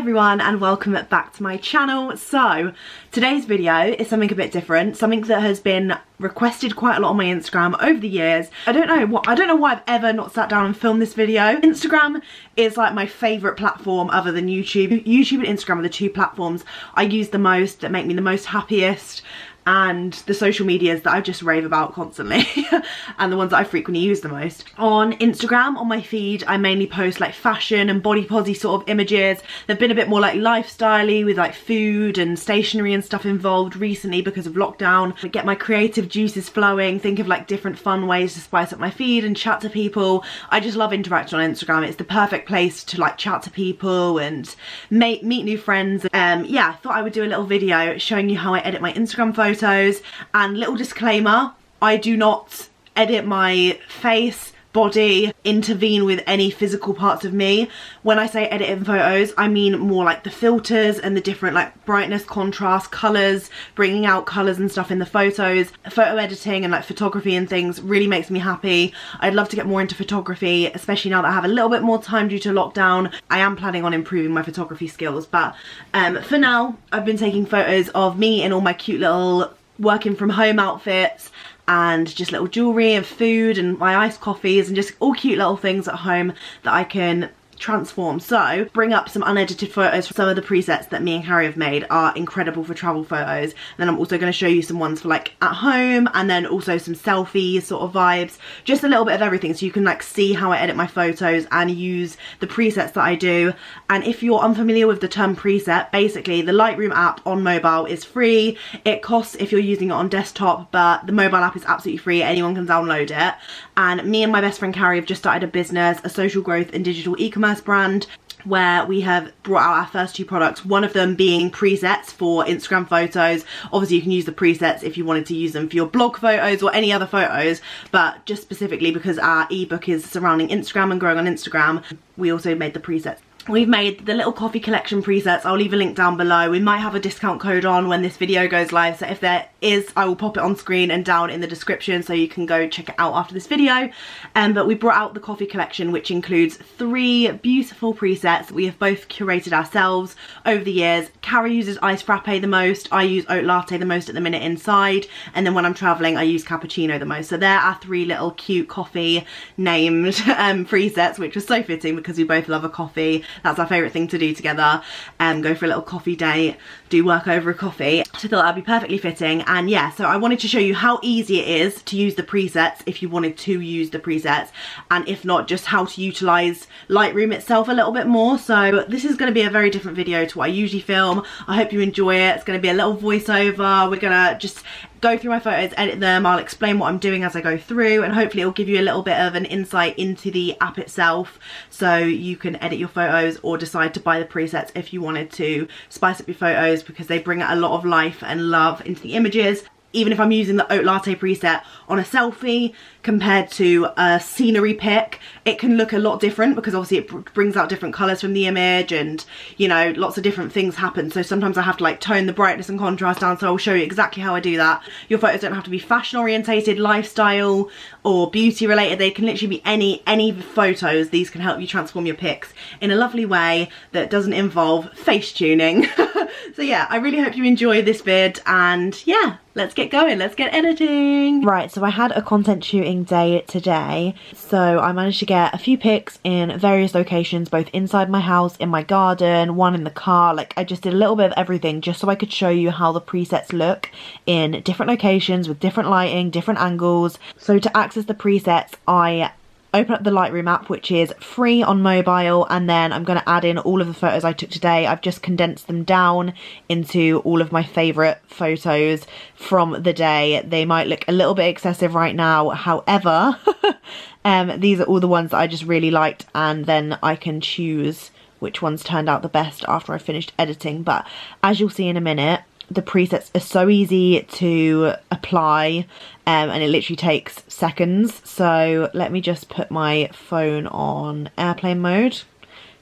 everyone and welcome back to my channel. So today's video is something a bit different, something that has been requested quite a lot on my Instagram over the years. I don't know why I've ever not sat down and filmed this video. Instagram is like my favourite platform other than YouTube. YouTube and Instagram are the two platforms I use the most, that make me the most happiest, and the social medias that I just rave about constantly and the ones that I frequently use the most. On Instagram, on my feed, I mainly post like fashion and body posy sort of images. They've been a bit more like lifestyle-y with like food and stationery and stuff involved recently because of lockdown. I get my creative juices flowing, think of like different fun ways to spice up my feed and chat to people. I just love interacting on Instagram. It's the perfect place to like chat to people and meet new friends. Yeah, I thought I would do a little video showing you how I edit my Instagram photos. And little disclaimer, I do not edit my face, body, intervene with any physical parts of me. When I say edit in photos, I mean more like the filters and the different like brightness, contrast, colours, bringing out colours and stuff in the photos. Photo editing and like photography and things really makes me happy. I'd love to get more into photography, especially now that I have a little bit more time due to lockdown. I am planning on improving my photography skills, but for now I've been taking photos of me in all my cute little working from home outfits and just little jewellery and food and my iced coffees and just all cute little things at home that I can transform. So bring up some unedited photos. Some of the presets that me and Harry have made are incredible for travel photos, and then I'm also going to show you some ones for like at home, and then also some selfie sort of vibes, just a little bit of everything so you can like see how I edit my photos and use the presets that I do. And if you're unfamiliar with the term preset, basically the Lightroom app on mobile is free. It costs if you're using it on desktop, but the mobile app is absolutely free. Anyone can download it. And me and my best friend Carrie have just started a business, a social growth and digital e-commerce brand, where we have brought out our first two products, one of them being presets for Instagram photos. Obviously you can use the presets if you wanted to use them for your blog photos or any other photos, but just specifically because our ebook is surrounding Instagram and growing on Instagram, we also made the presets. We've made the little coffee collection presets. I'll leave a link down below. We might have a discount code on when this video goes live, so if there is, I will pop it on screen and down in the description so you can go check it out after this video. But we brought out the coffee collection, which includes 3 beautiful presets we have both curated ourselves over the years. Carrie uses iced frappe the most, I use oat latte the most at the minute inside, and then when I'm travelling I use cappuccino the most. So there are 3 little cute coffee named presets, which was so fitting because we both love a coffee. That's our favourite thing to do together, go for a little coffee date, do work over a coffee. So I thought that'd be perfectly fitting. And yeah, so I wanted to show you how easy it is to use the presets if you wanted to use the presets, and if not, just how to utilise Lightroom itself a little bit more. So this is going to be a very different video to what I usually film. I hope you enjoy it. It's going to be a little voiceover. We're going to just go through my photos, edit them, I'll explain what I'm doing as I go through, and hopefully it'll give you a little bit of an insight into the app itself so you can edit your photos or decide to buy the presets if you wanted to spice up your photos, because they bring a lot of life and love into the images. Even if I'm using the oat latte preset on a selfie compared to a scenery pic, it can look a lot different because obviously it brings out different colours from the image, and you know, lots of different things happen. So sometimes I have to like tone the brightness and contrast down, so I'll show you exactly how I do that. Your photos don't have to be fashion orientated, lifestyle or beauty related. They can literally be any photos. These can help you transform your pics in a lovely way that doesn't involve face tuning. So yeah, I really hope you enjoy this vid, and yeah, let's get going, let's get editing. Right, so I had a content shooting day today, so I managed to get a few pics in various locations, both inside my house, in my garden, one in the car. Like, I just did a little bit of everything just so I could show you how the presets look in different locations with different lighting, different angles. So to access the presets, I open up the Lightroom app, which is free on mobile, and then I'm going to add in all of the photos I took today. I've just condensed them down into all of my favourite photos from the day. They might look a little bit excessive right now, however these are all the ones that I just really liked, and then I can choose which ones turned out the best after I finished editing. But as you'll see in a minute, the presets are so easy to apply, and it literally takes seconds. So let me just put my phone on airplane mode.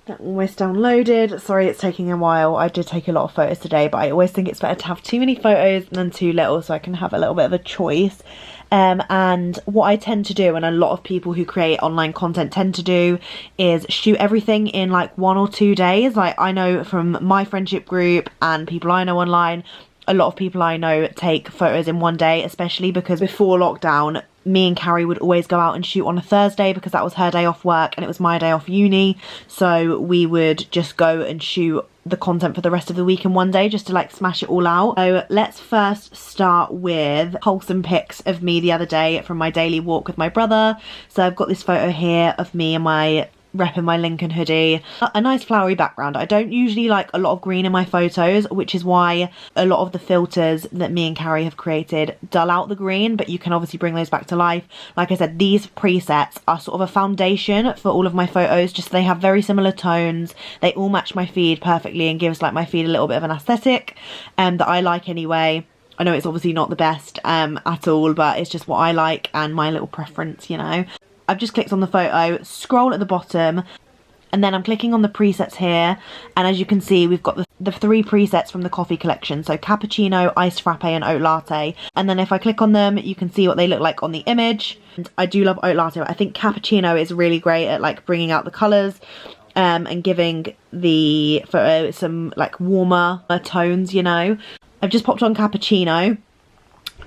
That almost downloaded. Sorry it's taking a while. I did take a lot of photos today, but I always think it's better to have too many photos than too little, so I can have a little bit of a choice. And what I tend to do, and a lot of people who create online content tend to do, is shoot everything in like 1 or 2 days. Like, I know from my friendship group and people I know online, a lot of people I know take photos in 1 day, especially because before lockdown, me and Carrie would always go out and shoot on a Thursday because that was her day off work and it was my day off uni. So we would just go and shoot the content for the rest of the week in 1 day just to like smash it all out. So let's first start with wholesome pics of me the other day from my daily walk with my brother. So I've got this photo here of me and my repping my Lincoln hoodie, a nice flowery background. I don't usually like a lot of green in my photos, which is why a lot of the filters that me and Carrie have created dull out the green, but you can obviously bring those back to life. Like I said, these presets are sort of a foundation for all of my photos, just so they have very similar tones. They all match my feed perfectly and gives like my feed a little bit of an aesthetic that I like anyway. I know it's obviously not the best at all, but it's just what I like and my little preference, you know. I've just clicked on the photo, scroll at the bottom, and then I'm clicking on the presets here, and as you can see, we've got the 3 presets from the coffee collection, so cappuccino, iced frappe and oat latte. And then if I click on them, you can see what they look like on the image. And I do love oat latte, but I think cappuccino is really great at like bringing out the colours and giving the photo some like warmer tones, you know. I've just popped on cappuccino.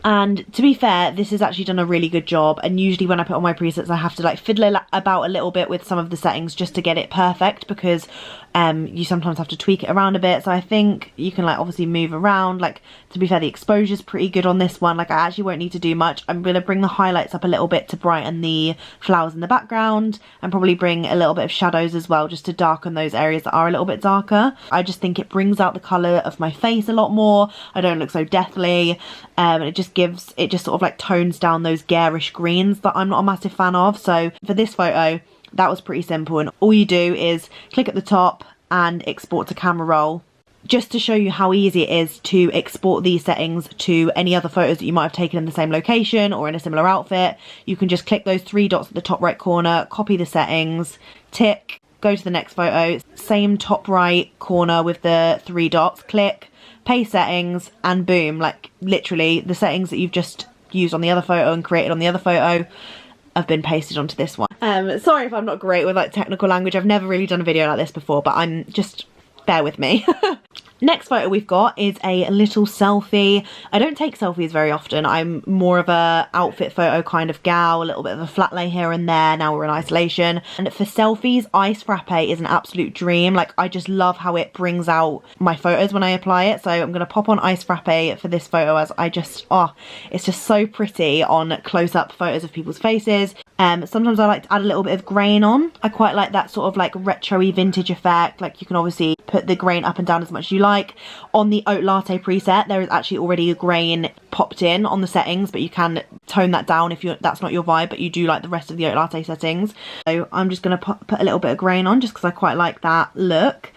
And to be fair, this has actually done a really good job, and usually when I put on my presets I have to like fiddle about a little bit with some of the settings just to get it perfect, because you sometimes have to tweak it around a bit. So I think you can like obviously move around. Like, to be fair, the exposure's pretty good on this one. Like, I actually won't need to do much. I'm going to bring the highlights up a little bit to brighten the flowers in the background, and probably bring a little bit of shadows as well, just to darken those areas that are a little bit darker. I just think it brings out the colour of my face a lot more. I don't look so deathly, and it just sort of like tones down those garish greens that I'm not a massive fan of. So for this photo, that was pretty simple, and all you do is click at the top and export to camera roll. Just to show you how easy it is to export these settings to any other photos that you might have taken in the same location or in a similar outfit, you can just click those 3 dots at the top right corner, copy the settings, tick, go to the next photo, same top right corner with the 3 dots, click, paste settings, and boom, like literally the settings that you've just used on the other photo and created on the other photo have been pasted onto this one. Sorry if I'm not great with like technical language. I've never really done a video like this before, but I'm just, bear with me. Next photo we've got is a little selfie. I don't take selfies very often. I'm more of a outfit photo kind of gal, a little bit of a flat lay here and there. Now we're in isolation. And for selfies, Ice Frappe is an absolute dream. Like, I just love how it brings out my photos when I apply it. So I'm going to pop on Ice Frappe for this photo, as I just, oh, it's just so pretty on close-up photos of people's faces. Sometimes I like to add a little bit of grain on. I quite like that sort of like retro-y vintage effect. Like, you can obviously put the grain up and down as much as you like. On the oat latte preset, there is actually already a grain popped in on the settings, but you can tone that down if that's not your vibe, but you do like the rest of the oat latte settings. So I'm just going to put a little bit of grain on just because I quite like that look.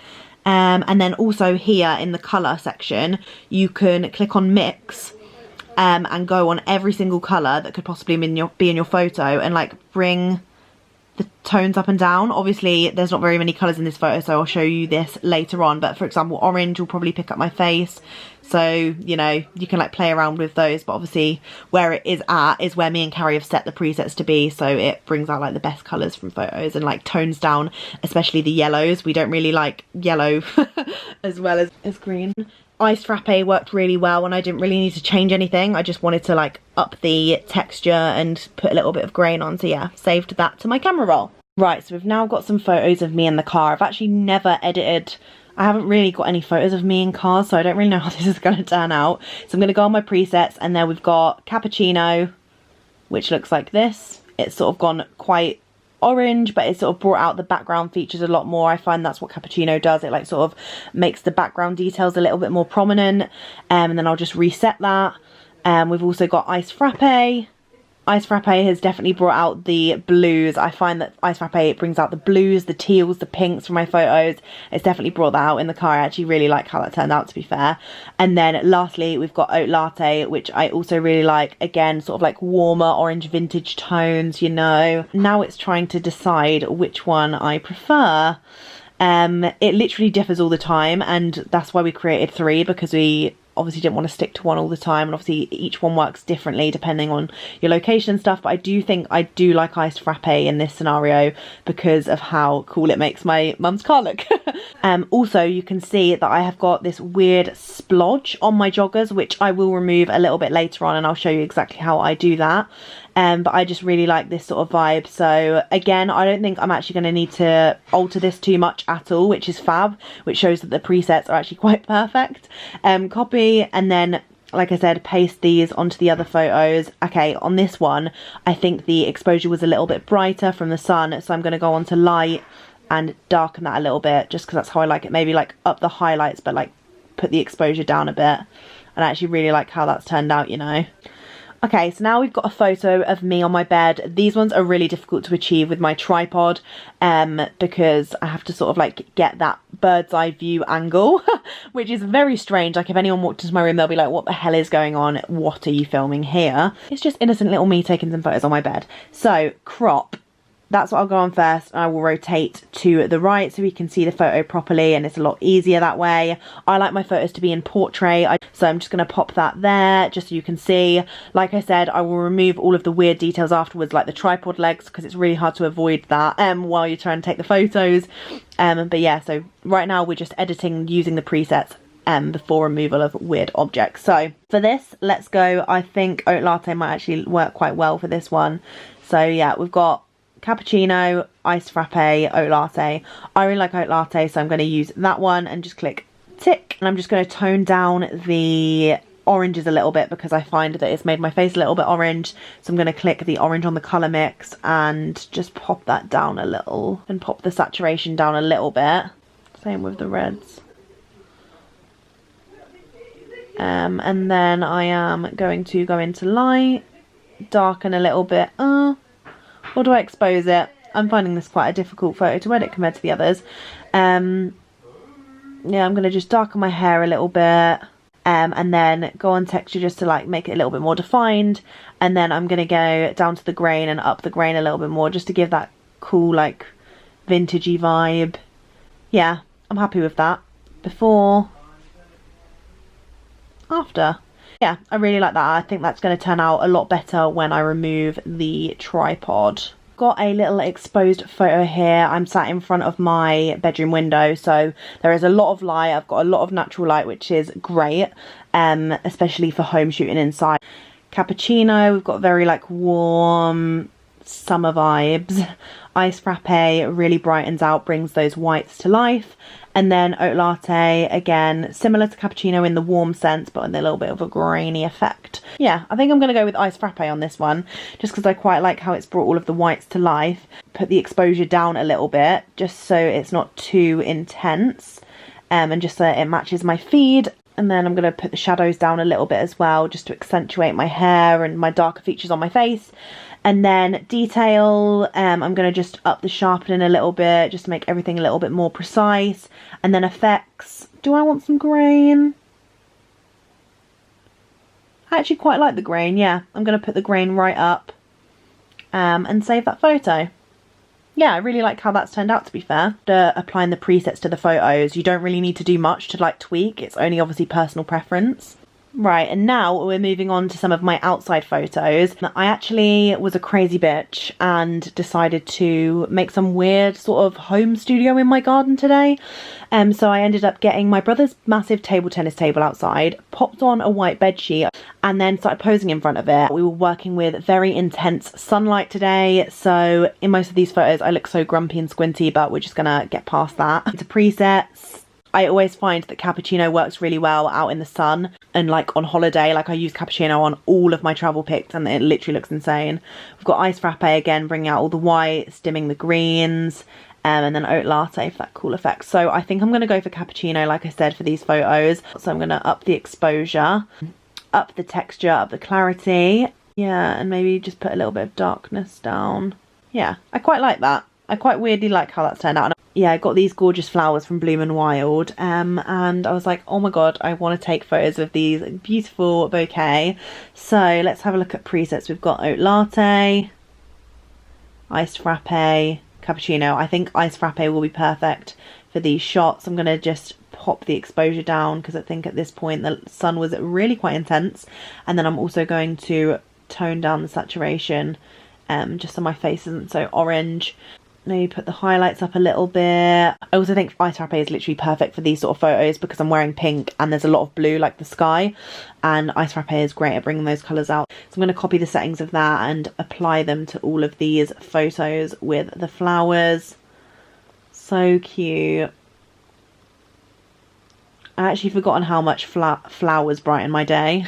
And then also here in the colour section, you can click on mix and go on every single colour that could possibly be in your photo and like bring the tones up and down. Obviously there's not very many colours in this photo, so I'll show you this later on, but for example orange will probably pick up my face, so you know, you can like play around with those, but obviously where it is at is where me and Carrie have set the presets to be, so it brings out like the best colours from photos and like tones down especially the yellows. We don't really like yellow as well as green. Ice Frappe worked really well and I didn't really need to change anything. I just wanted to like up the texture and put a little bit of grain on, so yeah, saved that to my camera roll. Right, so we've now got some photos of me in the car. I've actually never edited, I haven't really got any photos of me in cars, so I don't really know how this is going to turn out. So I'm going to go on my presets, and then we've got cappuccino, which looks like this. It's sort of gone quite orange, but it sort of brought out the background features a lot more. I find that's what cappuccino does. It like sort of makes the background details a little bit more prominent, and then I'll just reset that. We've also got Ice Frappe. Ice Frappe has definitely brought out the blues. I find that Ice Frappe brings out the blues, the teals, the pinks from my photos. It's definitely brought that out in the car. I actually really like how that turned out, to be fair. And then lastly, we've got Oat Latte, which I also really like. Again, sort of like warmer orange vintage tones, you know. Now it's trying to decide which one I prefer. It literally differs all the time, and that's why we created 3, because we obviously didn't want to stick to one all the time, and obviously each one works differently depending on your location and stuff, but I do think I do like iced frappe in this scenario because of how cool it makes my mum's car look. Also, you can see that I have got this weird splodge on my joggers, which I will remove a little bit later on, and I'll show you exactly how I do that. But I just really like this sort of vibe. So again, I don't think I'm actually going to need to alter this too much at all, which is fab, which shows that the presets are actually quite perfect. Copy, and then, like I said, paste these onto the other photos. Okay, on this one, I think the exposure was a little bit brighter from the sun, so I'm going to go on to light and darken that a little bit, just because that's how I like it. Maybe like up the highlights, but like put the exposure down a bit. And I actually really like how that's turned out, you know. Okay, so now we've got a photo of me on my bed. These ones are really difficult to achieve with my tripod because I have to sort of like get that bird's eye view angle, which is very strange. Like if anyone walked into my room, they'll be like, what the hell is going on? What are you filming here? It's just innocent little me taking some photos on my bed. So crop. That's what I'll go on first, and I will rotate to the right so we can see the photo properly, and it's a lot easier that way. I like my photos to be in portrait, so I'm just going to pop that there just so you can see. Like I said, I will remove all of the weird details afterwards, like the tripod legs, because it's really hard to avoid that while you're trying to take the photos. But yeah, so right now we're just editing using the presets before removal of weird objects. So for this, let's go. I think oat latte might actually work quite well for this one. So yeah, we've got cappuccino, iced frappe, oat latte. I really like oat latte, so I'm going to use that one and just click tick. And I'm just going to tone down the oranges a little bit because I find that it's made my face a little bit orange. So I'm going to click the orange on the colour mix and just pop that down a little and pop the saturation down a little bit. Same with the reds. And then I am going to go into light, darken a little bit. Or do I expose it? I'm finding this quite a difficult photo to edit compared to the others. Yeah, I'm going to just darken my hair a little bit. And then go on texture just to like make it a little bit more defined. And then I'm going to go down to the grain and up the grain a little bit more just to give that cool like vintagey vibe. Yeah, I'm happy with that. Before, after. Yeah, I really like that. I think that's going to turn out a lot better when I remove the tripod. Got a little exposed photo here. I'm sat in front of my bedroom window, so there is a lot of light. I've got a lot of natural light, which is great, especially for home shooting inside. Cappuccino, we've got very like warm summer vibes. Iced frappe really brightens out, brings those whites to life. And then oat latte, again, similar to cappuccino in the warm sense, but with a little bit of a grainy effect. Yeah, I think I'm going to go with iced frappe on this one, just because I quite like how it's brought all of the whites to life. Put the exposure down a little bit, just so it's not too intense, and just so it matches my feed. And then I'm going to put the shadows down a little bit as well, just to accentuate my hair and my darker features on my face. And then detail, I'm going to just up the sharpening a little bit, just to make everything a little bit more precise. And then effects, do I want some grain? I actually quite like the grain, yeah. I'm going to put the grain right up and save that photo. Yeah, I really like how that's turned out, to be fair. Applying the presets to the photos, you don't really need to do much to like tweak. It's only obviously personal preference. Right, and now we're moving on to some of my outside photos. I actually was a crazy bitch and decided to make some weird sort of home studio in my garden today. So I ended up getting my brother's massive table tennis table outside, popped on a white bedsheet, and then started posing in front of it. We were working with very intense sunlight today, so in most of these photos I look so grumpy and squinty, but we're just gonna get past that. Into presets. I always find that cappuccino works really well out in the sun and like on holiday. Like I use cappuccino on all of my travel pics and it literally looks insane. We've got iced frappe again, bringing out all the whites, dimming the greens, and then oat latte for that cool effect. So I think I'm going to go for cappuccino, like I said, for these photos. So I'm going to up the exposure, up the texture, up the clarity. Yeah, and maybe just put a little bit of darkness down. Yeah, I quite like that. I quite weirdly like how that's turned out. Yeah, I got these gorgeous flowers from Bloom and Wild, and I was like, oh my god, I want to take photos of these beautiful bouquet. So let's have a look at presets. We've got oat latte, iced frappe, cappuccino. I think iced frappe will be perfect for these shots. I'm going to just pop the exposure down because I think at this point the sun was really quite intense. And then I'm also going to tone down the saturation just so my face isn't so orange. Maybe put the highlights up a little bit. I also think ice frappe is literally perfect for these sort of photos because I'm wearing pink and there's a lot of blue like the sky, and ice frappe is great at bringing those colours out. So I'm going to copy the settings of that and apply them to all of these photos with the flowers. So cute. I actually forgotten how much flowers brighten my day.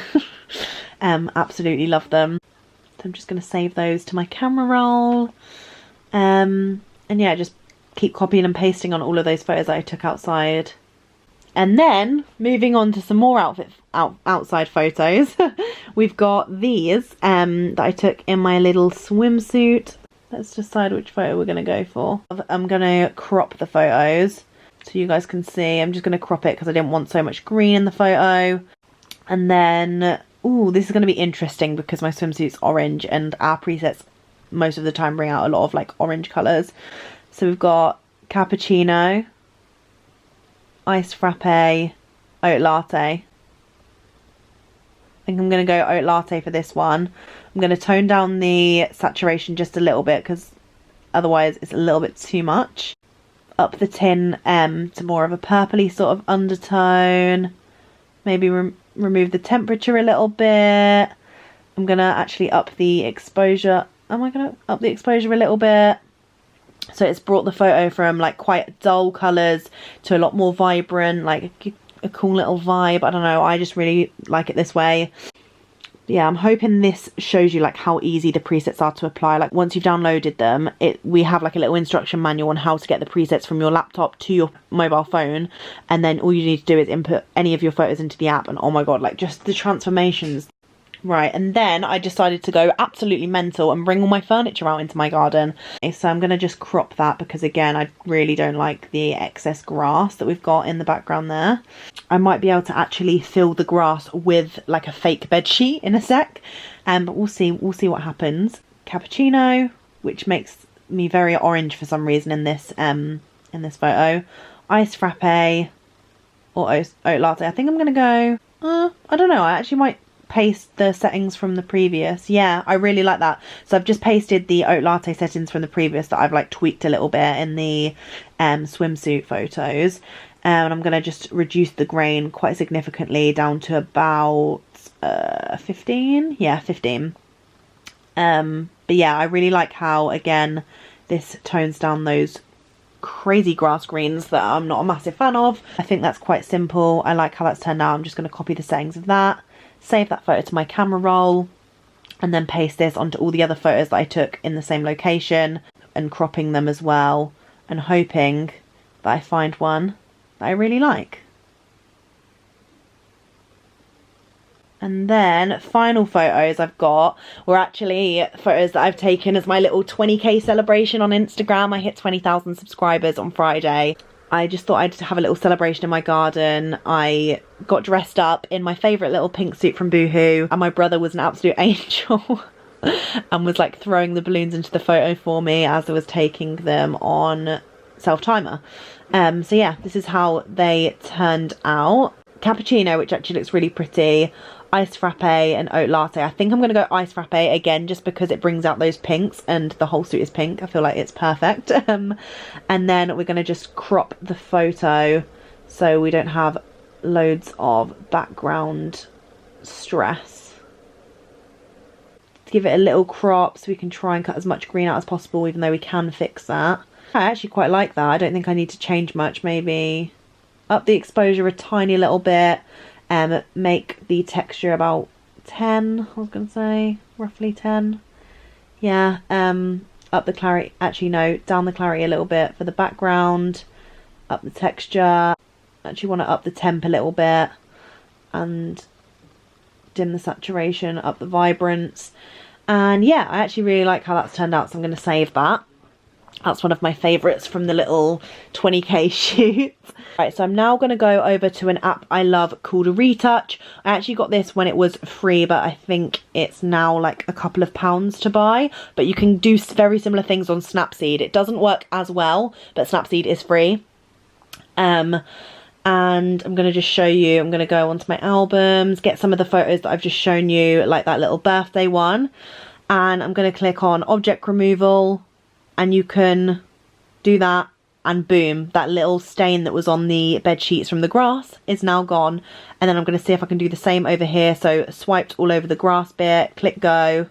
Absolutely love them. So I'm just going to save those to my camera roll. And yeah, just keep copying and pasting on all of those photos that I took outside. And then moving on to some more outside photos. We've got these that I took in my little swimsuit. Let's decide which photo we're going to go for. I'm going to crop the photos so you guys can see. I'm just going to crop it because I didn't want so much green in the photo. And then, ooh, this is going to be interesting because my swimsuit's orange and our presets most of the time bring out a lot of like orange colours. So we've got cappuccino, iced frappe, oat latte. I think I'm going to go oat latte for this one. I'm going to tone down the saturation just a little bit because otherwise it's a little bit too much. Up the tin to more of a purpley sort of undertone. Maybe remove the temperature a little bit. I'm going to actually up the exposure. Am I going to up the exposure a little bit? So it's brought the photo from like quite dull colours to a lot more vibrant, like a cool little vibe. I don't know, I just really like it this way. Yeah, I'm hoping this shows you like how easy the presets are to apply. Like once you've downloaded them, we have like a little instruction manual on how to get the presets from your laptop to your mobile phone, and then all you need to do is input any of your photos into the app, and oh my god, like just the transformations. Right, and then I decided to go absolutely mental and bring all my furniture out into my garden. So I'm going to just crop that because again, I really don't like the excess grass that we've got in the background there. I might be able to actually fill the grass with like a fake bed sheet in a sec, but we'll see what happens. Cappuccino, which makes me very orange for some reason in this photo. Iced frappe or oat latte. I think I'm going to go, I don't know, I actually might paste the settings from the previous. Yeah, I really like that. So I've just pasted the oat latte settings from the previous that I've like tweaked a little bit in the swimsuit photos, and I'm going to just reduce the grain quite significantly down to about 15. Yeah, 15. But yeah, I really like how again this tones down those crazy grass greens that I'm not a massive fan of. I think that's quite simple. I like how that's turned out. I'm just going to copy the settings of that, save that photo to my camera roll, and then paste this onto all the other photos that I took in the same location and cropping them as well, and hoping that I find one that I really like. And then final photos I've got were actually photos that I've taken as my little 20k celebration on Instagram. I hit 20,000 subscribers on Friday. I just thought I'd have a little celebration in my garden. I got dressed up in my favourite little pink suit from Boohoo, and my brother was an absolute angel and was like throwing the balloons into the photo for me as I was taking them on self-timer. So yeah, this is how they turned out. Cappuccino, which actually looks really pretty, iced frappe and oat latte. I think I'm going to go iced frappe again just because it brings out those pinks and the whole suit is pink. I feel like it's perfect. And then we're going to just crop the photo so we don't have loads of background stress. To give it a little crop so we can try and cut as much green out as possible, even though we can fix that. I actually quite like that. I don't think I need to change much. Maybe up the exposure a tiny little bit, make the texture about 10, I was going to say, roughly 10. Yeah, up the clarity, actually no, down the clarity a little bit for the background, up the texture, actually want to up the temp a little bit, and dim the saturation, up the vibrance. And yeah, I actually really like how that's turned out, so I'm going to save that. That's one of my favourites from the little 20k shoot. Right, so I'm now going to go over to an app I love called Retouch. I actually got this when it was free, but I think it's now like a couple of pounds to buy. But you can do very similar things on Snapseed. It doesn't work as well, but Snapseed is free. And and I'm going to just show you, I'm going to go onto my albums, get some of the photos that I've just shown you, like that little birthday one, and I'm going to click on object removal, and you can do that, and boom, that little stain that was on the bed sheets from the grass is now gone. And then I'm going to see if I can do the same over here. So swiped all over the grass bit, click go,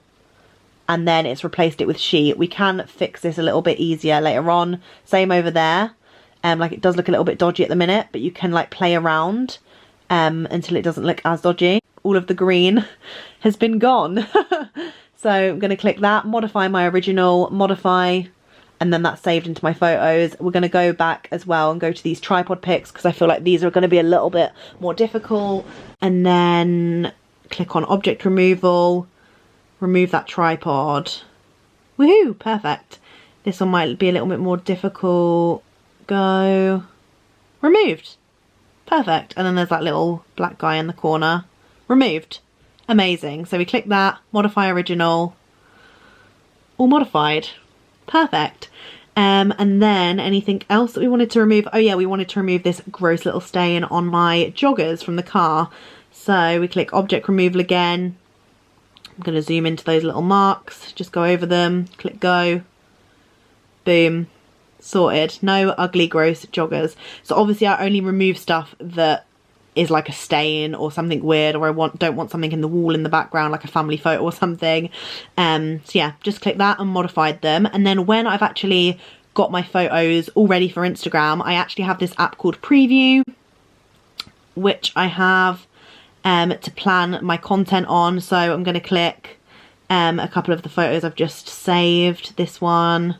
and then it's replaced it with sheet. We can fix this a little bit easier later on. Same over there. Like it does look a little bit dodgy at the minute, but you can like play around until it doesn't look as dodgy. All of the green has been gone. So I'm going to click that, modify my original, modify, and then that's saved into my photos. We're going to go back as well and go to these tripod pics because I feel like these are going to be a little bit more difficult. And then click on object removal, remove that tripod. Woohoo, perfect. This one might be a little bit more difficult. Go, removed, perfect. And then there's that little black guy in the corner, removed, amazing. So we click that, modify original, all modified, perfect. And then anything else that we wanted to remove? Oh yeah, we wanted to remove this gross little stain on my joggers from the car. So we click object removal again. I'm going to zoom into those little marks, just go over them, click go, boom. Sorted. No ugly gross joggers. So obviously I only remove stuff that is like a stain or something weird, or I don't want something in the wall in the background like a family photo or something. So yeah, just click that and modified them. And then when I've actually got my photos all ready for Instagram, I actually have this app called Preview, which I have to plan my content on. So I'm going to click a couple of the photos I've just saved. This one.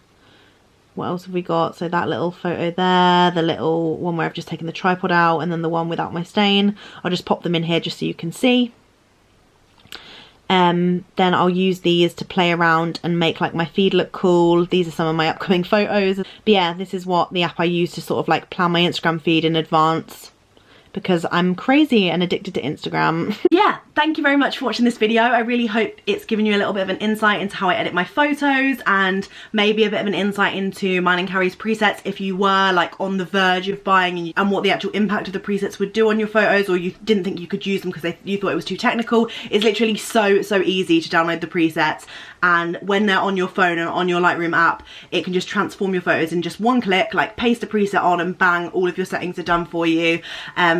What else have we got? So that little photo there, the little one where I've just taken the tripod out, and then the one without my stain. I'll just pop them in here just so you can see. Then I'll use these to play around and make like my feed look cool. These are some of my upcoming photos. But yeah, this is what the app I use to sort of like plan my Instagram feed in advance, because I'm crazy and addicted to Instagram. Yeah, thank you very much for watching this video. I really hope it's given you a little bit of an insight into how I edit my photos, and maybe a bit of an insight into mine and Carrie's presets if you were like on the verge of buying, and what the actual impact of the presets would do on your photos, or you didn't think you could use them because you thought it was too technical. It's literally so easy to download the presets, and when they're on your phone and on your Lightroom app, it can just transform your photos in just one click. Like paste a preset on and bang, all of your settings are done for you.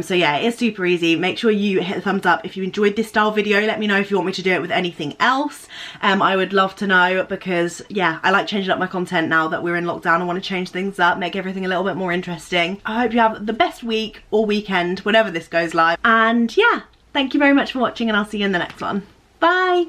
So yeah, it's super easy. Make sure you hit the thumbs up if you enjoyed this style video. Let me know if you want me to do it with anything else. I would love to know, because yeah, I like changing up my content now that we're in lockdown. I want to change things up, make everything a little bit more interesting. I hope you have the best week or weekend whenever this goes live, and yeah, thank you very much for watching, and I'll see you in the next one. Bye.